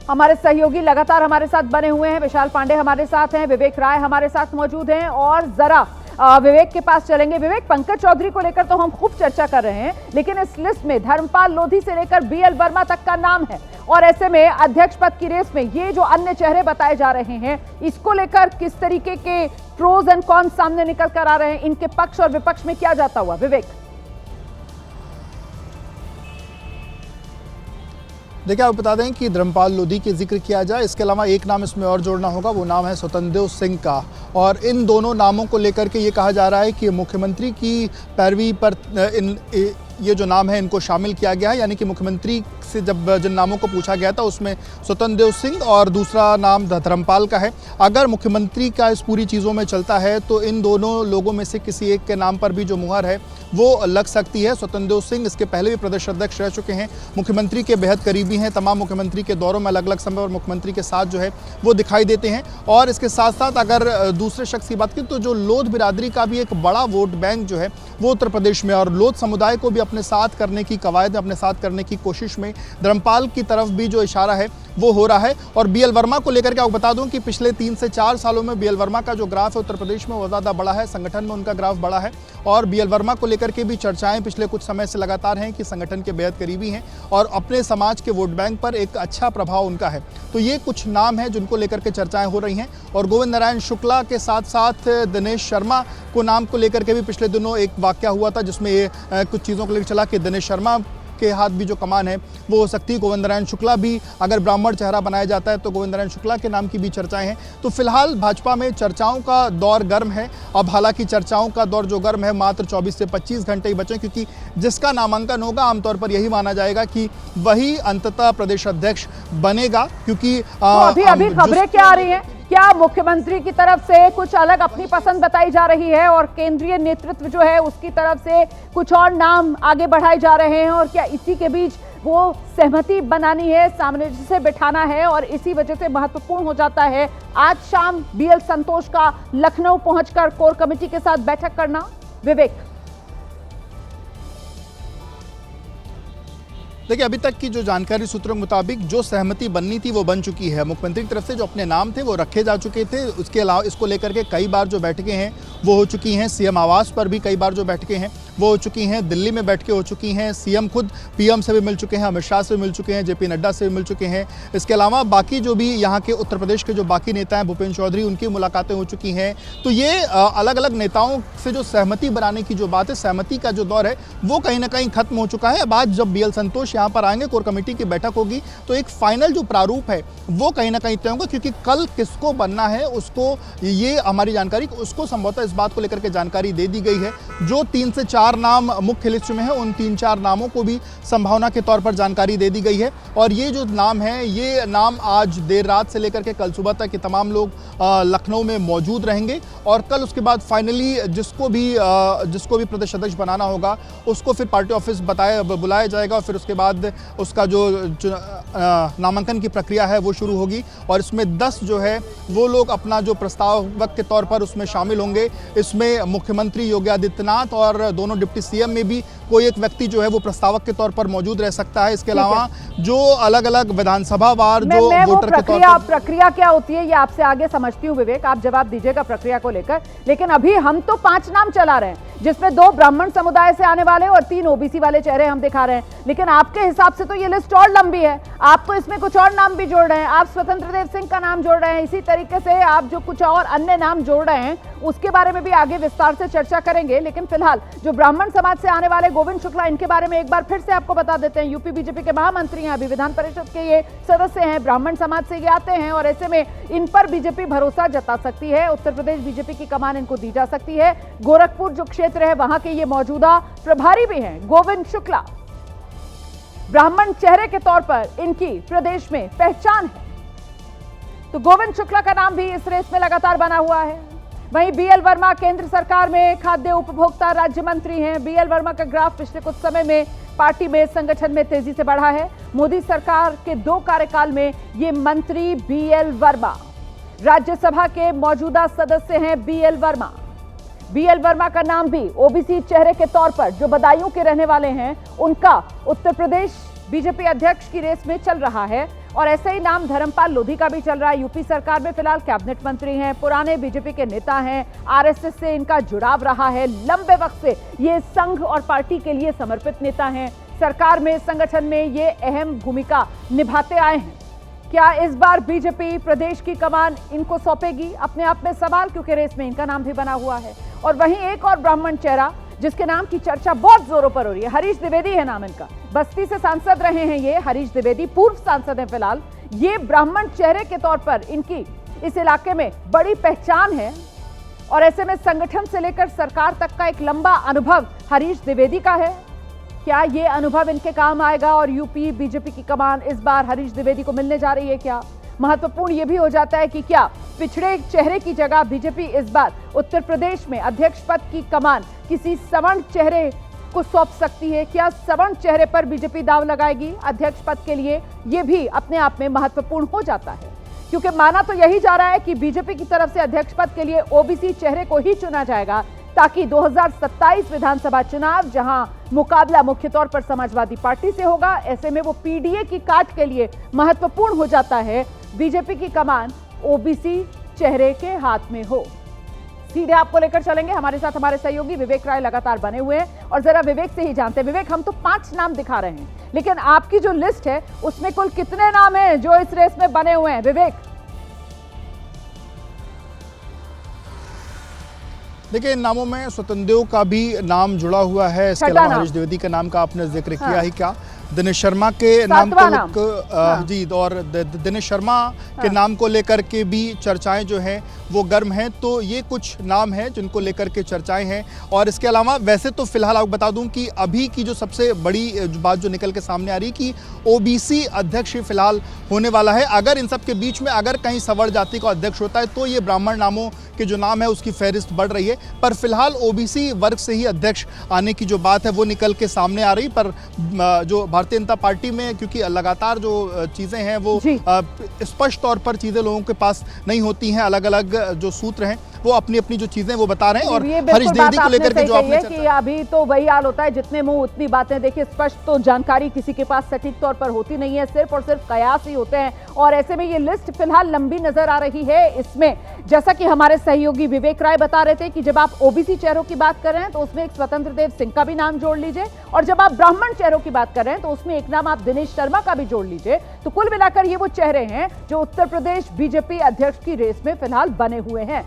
हमारे सहयोगी लगातार हमारे साथ बने हुए हैं। विशाल पांडे हमारे साथ हैं, विवेक राय हमारे साथ मौजूद हैं और जरा विवेक के पास चलेंगे। विवेक, पंकज चौधरी को लेकर तो हम खूब चर्चा कर रहे हैं, लेकिन इस लिस्ट में धर्मपाल लोधी से लेकर बीएल वर्मा तक का नाम है और ऐसे में अध्यक्ष पद की रेस में ये जो अन्य चेहरे बताए जा रहे हैं, इसको लेकर किस तरीके के प्रोज एंड कॉन्स सामने निकल कर आ रहे हैं, इनके पक्ष और विपक्ष में क्या जाता हुआ? विवेक, देखिए, आप बता दें कि धर्मपाल लोधी के जिक्र किया जाए, इसके अलावा एक नाम इसमें और जोड़ना होगा, वो नाम है स्वतंत्र सिंह का। और इन दोनों नामों को लेकर के ये कहा जा रहा है कि मुख्यमंत्री की पैरवी पर ये जो नाम है इनको शामिल किया गया है। यानी कि मुख्यमंत्री से जब जिन नामों को पूछा गया था उसमें स्वतंत्र सिंह और दूसरा नाम धर्मपाल का है। अगर मुख्यमंत्री का इस पूरी चीज़ों में चलता है तो इन दोनों लोगों में से किसी एक के नाम पर भी जो मुहर है वो लग सकती है। स्वतंत्र सिंह इसके पहले भी प्रदेश अध्यक्ष रह चुके हैं, मुख्यमंत्री के बेहद करीबी हैं, तमाम मुख्यमंत्री के दौरों में अलग अलग समय और मुख्यमंत्री के साथ जो है वो दिखाई देते हैं। और इसके साथ साथ अगर दूसरे शख्स की बात करें तो जो लोध बिरादरी का भी एक बड़ा वोट बैंक जो है वो उत्तर प्रदेश में, और लोध समुदाय को भी अपने साथ करने की कवायद, अपने साथ करने की कोशिश में धर्मपाल की तरफ भी जो इशारा है वो हो रहा है। और बीएल वर्मा को लेकर के आपको बता दूं कि पिछले 3 से 4 सालों में बीएल वर्मा का जो ग्राफ है उत्तर प्रदेश में वो ज़्यादा बड़ा है, संगठन में उनका ग्राफ बड़ा है। और बीएल वर्मा को लेकर के भी चर्चाएं पिछले कुछ समय से लगातार हैं कि संगठन के बेहद करीबी हैं और अपने समाज के वोट बैंक पर एक अच्छा प्रभाव उनका है। तो ये कुछ नाम हैं जिनको लेकर के चर्चाएं हो रही हैं। और गोविंद नारायण शुक्ला के साथ साथ दिनेश शर्मा को नाम को लेकर के भी पिछले दिनों एक वाकया हुआ था जिसमें ये कुछ चीज़ों को लेकर चला कि दिनेश शर्मा के हाथ भी जो कमान है वो हो सकती है। गोविंद नारायण शुक्ला भी अगर ब्राह्मण चेहरा बनाया जाता है तो गोविंद नारायण शुक्ला के नाम की भी चर्चाएं हैं। तो फिलहाल भाजपा में चर्चाओं का दौर गर्म है। अब हालांकि चर्चाओं का दौर जो गर्म है मात्र 24 से 25 घंटे ही बचे, क्योंकि जिसका नामांकन होगा आमतौर पर यही माना जाएगा कि वही अंततः प्रदेश अध्यक्ष बनेगा। क्योंकि तो अभी खबरें क्या आ रही हैं? क्या मुख्यमंत्री की तरफ से कुछ अलग अपनी पसंद बताई जा रही है और केंद्रीय नेतृत्व जो है उसकी तरफ से कुछ और नाम आगे बढ़ाए जा रहे हैं, और क्या इसी के बीच वो सहमति बनानी है, सामंजस्य से बिठाना है, और इसी वजह से महत्वपूर्ण हो जाता है आज शाम बीएल संतोष का लखनऊ पहुंचकर कोर कमेटी के साथ बैठक करना? विवेक, देखिए, अभी तक की जो जानकारी सूत्रों के मुताबिक जो सहमति बननी थी वो बन चुकी है। मुख्यमंत्री की तरफ से जो अपने नाम थे वो रखे जा चुके थे। उसके अलावा इसको लेकर के कई बार जो बैठकें हैं वो हो चुकी हैं। सीएम आवास पर भी कई बार जो बैठकें हैं वो हो चुकी हैं। दिल्ली में बैठकें हो चुकी हैं। सीएम खुद पीएम से भी मिल चुके हैं, अमित शाह से भी मिल चुके हैं, जेपी नड्डा से भी मिल चुके हैं। इसके अलावा बाकी जो भी यहाँ के उत्तर प्रदेश के जो बाकी नेता हैं, भूपेंद्र चौधरी, उनकी मुलाकातें हो चुकी हैं। तो ये अलग अलग नेताओं से जो सहमति बनाने की जो बात है, सहमति का जो दौर है वो कहीं ना कहीं खत्म हो चुका है। अब आज जब बीएल संतोष यहाँ पर आएंगे, कोर कमेटी की बैठक होगी, तो एक फाइनल जो प्रारूप है वो कहीं ना कहीं तय होगा। क्योंकि कल किसको बनना है उसको, ये हमारी जानकारी, उसको संभवतः इस बात को लेकर के जानकारी दे दी गई है। जो 3 से 4 नाम मुख्य लिस्ट में है उन 3-4 नामों को भी संभावना के तौर पर जानकारी दे दी गई है। और ये जो नाम है, ये नाम आज देर रात से लेकर के कल सुबह तक ये तमाम लोग लखनऊ में मौजूद रहेंगे। और कल उसके बाद फाइनली जिसको भी प्रदेश अध्यक्ष बनाना होगा उसको फिर पार्टी ऑफिस बुलाया जाएगा और फिर उसके बाद उसका जो नामांकन की प्रक्रिया है वो शुरू होगी। और इसमें 10 जो है वो लोग अपना जो प्रस्तावक के तौर पर उसमें शामिल होंगे। इसमें मुख्यमंत्री योगी आदित्यनाथ और दोनों डिप्टी सीएम में भी कोई एक व्यक्ति जो है वो प्रस्तावक के तौर पर मौजूद रह सकता है। इसके अलावा जो अलग अलग विधानसभा वार जो वोटर के तौर पर प्रक्रिया क्या होती है ये आपसे आगे समझती हूँ। विवेक, आप जवाब दीजिएगा प्रक्रिया को लेकर, लेकिन अभी हम तो 5 नाम चला रहे हैं जिसमें 2 ब्राह्मण समुदाय से आने वाले और 3 ओबीसी वाले चेहरे हम दिखा रहे हैं। लेकिन आपके हिसाब से तो ये लिस्ट और लंबी है, आप तो इसमें कुछ और नाम भी जोड़ रहे हैं। आप स्वतंत्र देव सिंह का नाम जोड़ रहे हैं, इसी तरीके से आप जो कुछ और अन्य नाम जोड़ रहे हैं उसके बारे में भी आगे विस्तार से चर्चा करेंगे। लेकिन फिलहाल जो ब्राह्मण समाज से आने वाले गोविंद शुक्ला, इनके बारे में एक बार फिर से आपको बता देते हैं। यूपी बीजेपी के महामंत्री हैं, अभी विधान परिषद के ये सदस्य हैं, ब्राह्मण समाज से ये आते हैं और ऐसे में इन पर बीजेपी भरोसा जता सकती है। उत्तर प्रदेश बीजेपी की कमान इनको दी जा सकती है। गोरखपुर जो क्षेत्र है वहां के ये मौजूदा प्रभारी भी हैं गोविंद शुक्ला। ब्राह्मण चेहरे के तौर पर इनकी प्रदेश में पहचान है, तो गोविंद शुक्ला का नाम भी इस रेस में लगातार बना हुआ है। वहीं बीएल वर्मा केंद्र सरकार में खाद्य उपभोक्ता राज्य मंत्री हैं। बीएल वर्मा का ग्राफ पिछले कुछ समय में पार्टी में, संगठन में तेजी से बढ़ा है। मोदी सरकार के 2 कार्यकाल में ये मंत्री बीएल वर्मा राज्यसभा के मौजूदा सदस्य हैं। बीएल वर्मा का नाम भी ओबीसी चेहरे के तौर पर, जो बदायूं के रहने वाले हैं, उनका उत्तर प्रदेश बीजेपी अध्यक्ष की रेस में चल रहा है। और ऐसे ही नाम धर्मपाल लोधी का भी चल रहा है। यूपी सरकार में फिलहाल कैबिनेट मंत्री हैं, पुराने बीजेपी के नेता हैं, आरएसएस से इनका जुड़ाव रहा है, लंबे वक्त से ये संघ और पार्टी के लिए समर्पित नेता हैं, सरकार में, संगठन में ये अहम भूमिका निभाते आए हैं। क्या इस बार बीजेपी प्रदेश की कमान इनको सौंपेगी? अपने आप में सवाल, क्योंकि रेस में इनका नाम भी बना हुआ है। और वहीं एक और ब्राह्मण चेहरा जिसके नाम की चर्चा बहुत जोरों पर हो रही है, हरीश द्विवेदी है नाम इनका। बस्ती से सांसद रहे हैं ये हरीश द्विवेदी, पूर्व सांसद हैं फिलहाल। ये ब्राह्मण चेहरे के तौर पर इनकी इस इलाके में बड़ी पहचान है और ऐसे में संगठन से लेकर सरकार तक का एक लंबा अनुभव हरीश द्विवेदी का है। क्या ये अनुभव इनके काम आएगा और यूपी बीजेपी की कमान इस बार हरीश द्विवेदी को मिलने जा रही है? क्या महत्वपूर्ण ये भी हो जाता है कि क्या पिछड़े चेहरे की जगह बीजेपी इस बार उत्तर प्रदेश में अध्यक्ष पद की कमान किसी सवर्ण चेहरे को सौंप सकती है? क्या सवर्ण चेहरे पर बीजेपी दांव लगाएगी अध्यक्ष पद के लिए? ये भी अपने आप में महत्वपूर्ण हो जाता है, क्योंकि माना तो यही जा रहा है कि बीजेपी की तरफ से अध्यक्ष पद के लिए ओबीसी चेहरे को ही चुना जाएगा, ताकि 2027 विधानसभा चुनाव, जहां मुकाबला मुख्य तौर पर समाजवादी पार्टी से होगा, ऐसे में वो पीडीए की काट के लिए महत्वपूर्ण हो जाता है बीजेपी की कमान ओबीसी चेहरे के हाथ में हो। सीधे आपको लेकर चलेंगे, हमारे साथ हमारे सहयोगी विवेक राय लगातार बने हुए हैं और जरा विवेक से ही जानते हैं। विवेक, हम तो 5 नाम दिखा रहे हैं, लेकिन आपकी जो लिस्ट है उसमें कुल कितने नाम हैं जो इस रेस में बने हुए हैं? विवेक, देखिए, इन नामों में स्वतंत्र का भी नाम जुड़ा हुआ है। इसके अलावा हरीश द्विवेदी के नाम का आपने जिक्र किया ही क्या, दिनेश शर्मा के नाम को जी, और दिनेश शर्मा के नाम को लेकर के भी चर्चाएं जो हैं वो गर्म हैं। तो ये कुछ नाम हैं जिनको लेकर के चर्चाएं हैं। और इसके अलावा वैसे तो फिलहाल आपको बता दूं कि अभी की जो सबसे बड़ी बात जो निकल के सामने आ रही कि ओबीसी अध्यक्ष फिलहाल होने वाला है। अगर इन सब के बीच में अगर कहीं सवर्ण जाति का अध्यक्ष होता है तो ये ब्राह्मण नामों के जो नाम है उसकी फहरिस्त बढ़ रही है। पर फिलहाल ओबीसी वर्ग से ही अध्यक्ष आने की जो बात है वो निकल के सामने आ रही। पर जो भारतीय जनता पार्टी में क्योंकि लगातार जो चीज़ें हैं वो स्पष्ट तौर पर चीज़ें लोगों के पास नहीं होती हैं, अलग अलग जो सूत्र हैं वो अपनी अपनी जो चीजें वो बता रहे हैं। और हरीश द्विवेदी को लेकर के जो आपने कि अभी तो वही हाल होता है, जितने मुंह उतनी बातें। देखिए, स्पष्ट तो जानकारी किसी के पास सटीक तौर पर होती नहीं है, सिर्फ और सिर्फ कयास ही होते हैं। और ऐसे में ये लिस्ट फिलहाल लंबी नजर आ रही है। इसमें जैसा कि हमारे सहयोगी विवेक राय बता रहे थे कि जब आप ओबीसी चेहरों की बात कर रहे हैं तो उसमें एक स्वतंत्र देव सिंह का भी नाम जोड़ लीजिए, और जब आप ब्राह्मण चेहरों की बात कर रहे हैं तो उसमें एक नाम आप दिनेश शर्मा का भी जोड़ लीजिए। तो कुल मिलाकर ये वो चेहरे हैं जो उत्तर प्रदेश बीजेपी अध्यक्ष की रेस में फिलहाल बने हुए हैं।